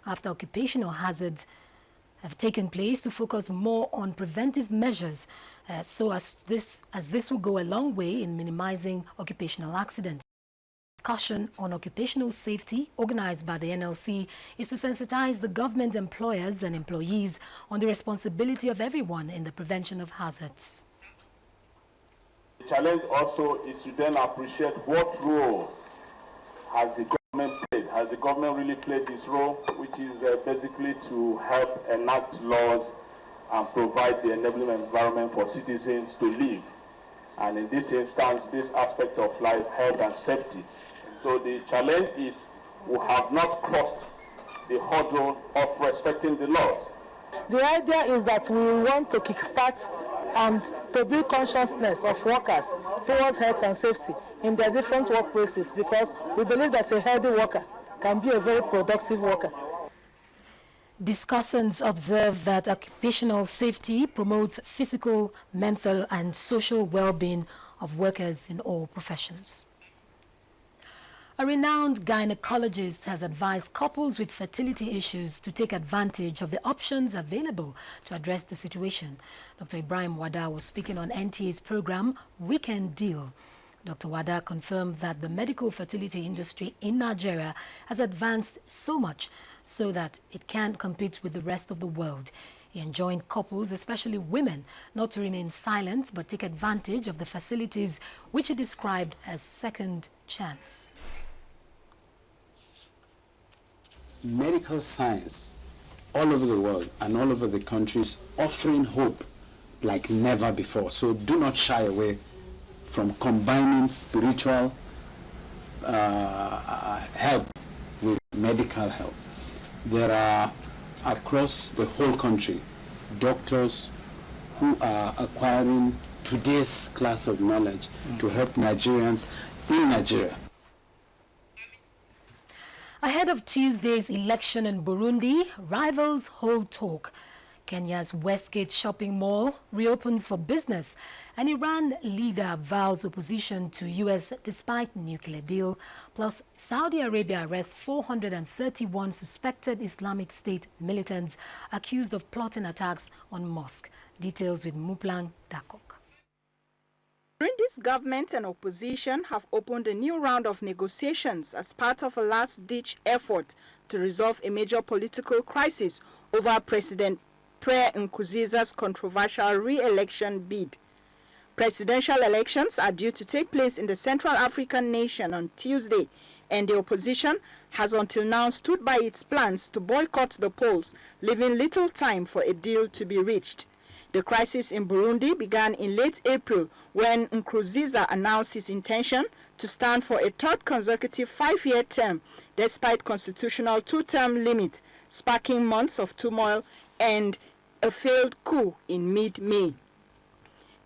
after occupational hazards have taken place to focus more on preventive measures as this will go a long way in minimizing occupational accidents. Discussion on occupational safety organized by the NLC is to sensitize the government employers and employees on the responsibility of everyone in the prevention of hazards. The challenge also is to then appreciate what role has the government played. Has the government really played this role, which is basically to help enact laws and provide the enabling environment for citizens to live. And in this instance, this aspect of life, health and safety. So the challenge is we have not crossed the hurdle of respecting the laws. The idea is that we want to kickstart and to build consciousness of workers towards health and safety in their different workplaces, because we believe that a healthy worker can be a very productive worker. Discussants observe that occupational safety promotes physical, mental and social well-being of workers in all professions. A renowned gynecologist has advised couples with fertility issues to take advantage of the options available to address the situation. Dr. Ibrahim Wada was speaking on NTA's program Weekend Deal. Dr. Wada confirmed that the medical fertility industry in Nigeria has advanced so much so that it can compete with the rest of the world. He enjoined couples, especially women, not to remain silent but take advantage of the facilities which he described as second chance. Medical science all over the world and all over the countries offering hope like never before. So do not shy away from combining spiritual help with medical help. There are across the whole country doctors who are acquiring today's class of knowledge to help Nigerians in Nigeria. Ahead of Tuesday's election in Burundi, rivals hold talk. Kenya's Westgate shopping mall reopens for business, and Iran leader vows opposition to U.S. despite nuclear deal. Plus, Saudi Arabia arrests 431 suspected Islamic State militants accused of plotting attacks on mosque. Details with Muplang Dakok. Burundi's government and opposition have opened a new round of negotiations as part of a last-ditch effort to resolve a major political crisis over President Pierre Nkurunziza's controversial re-election bid. Presidential elections are due to take place in the Central African nation on Tuesday, and the opposition has until now stood by its plans to boycott the polls, leaving little time for a deal to be reached. The crisis in Burundi began in late April when Nkurunziza announced his intention to stand for a third consecutive 5-year term, despite constitutional 2-term limit, sparking months of turmoil and a failed coup in mid-May.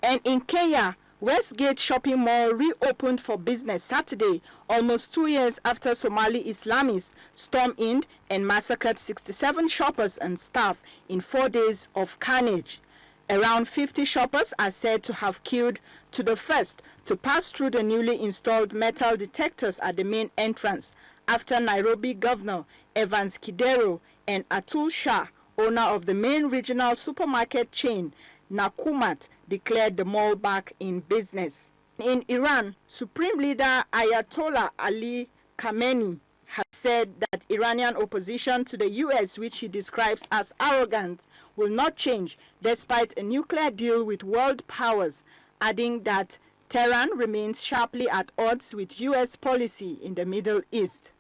And in Kenya, Westgate shopping mall reopened for business Saturday, almost 2 years after Somali Islamists stormed in and massacred 67 shoppers and staff in 4 days of carnage. Around 50 shoppers are said to have queued to the first to pass through the newly installed metal detectors at the main entrance after Nairobi Governor Evans Kidero and Atul Shah, owner of the main regional supermarket chain Nakumatt, declared the mall back in business. In Iran, Supreme Leader Ayatollah Ali Khamenei has said that Iranian opposition to the U.S., which he describes as arrogant, will not change despite a nuclear deal with world powers, adding that Tehran remains sharply at odds with U.S. policy in the Middle East.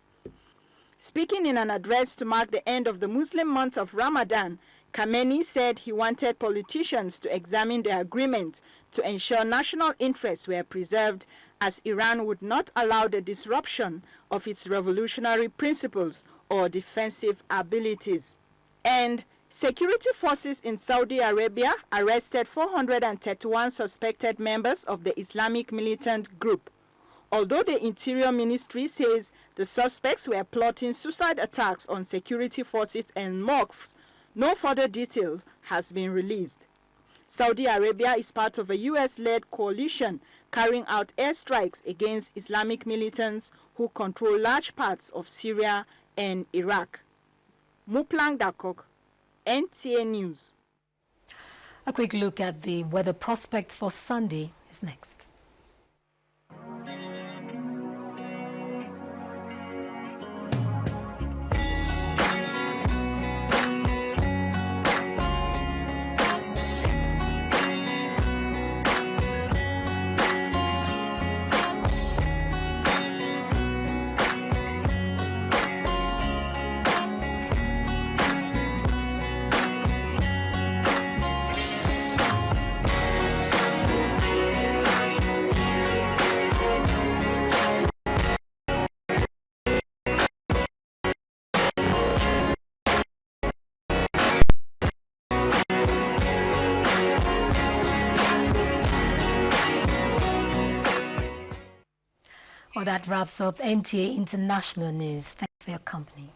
Speaking in an address to mark the end of the Muslim month of Ramadan, Khamenei said he wanted politicians to examine the agreement to ensure national interests were preserved, as Iran would not allow the disruption of its revolutionary principles or defensive abilities. And security forces in Saudi Arabia arrested 431 suspected members of the Islamic militant group. Although the Interior Ministry says the suspects were plotting suicide attacks on security forces and mosques, no further detail has been released. Saudi Arabia is part of a U.S.-led coalition carrying out airstrikes against Islamic militants who control large parts of Syria and Iraq. Muplang Dakok, NTA News. A quick look at the weather prospect for Sunday is next. Well, that wraps up NTA International News. Thanks for your company.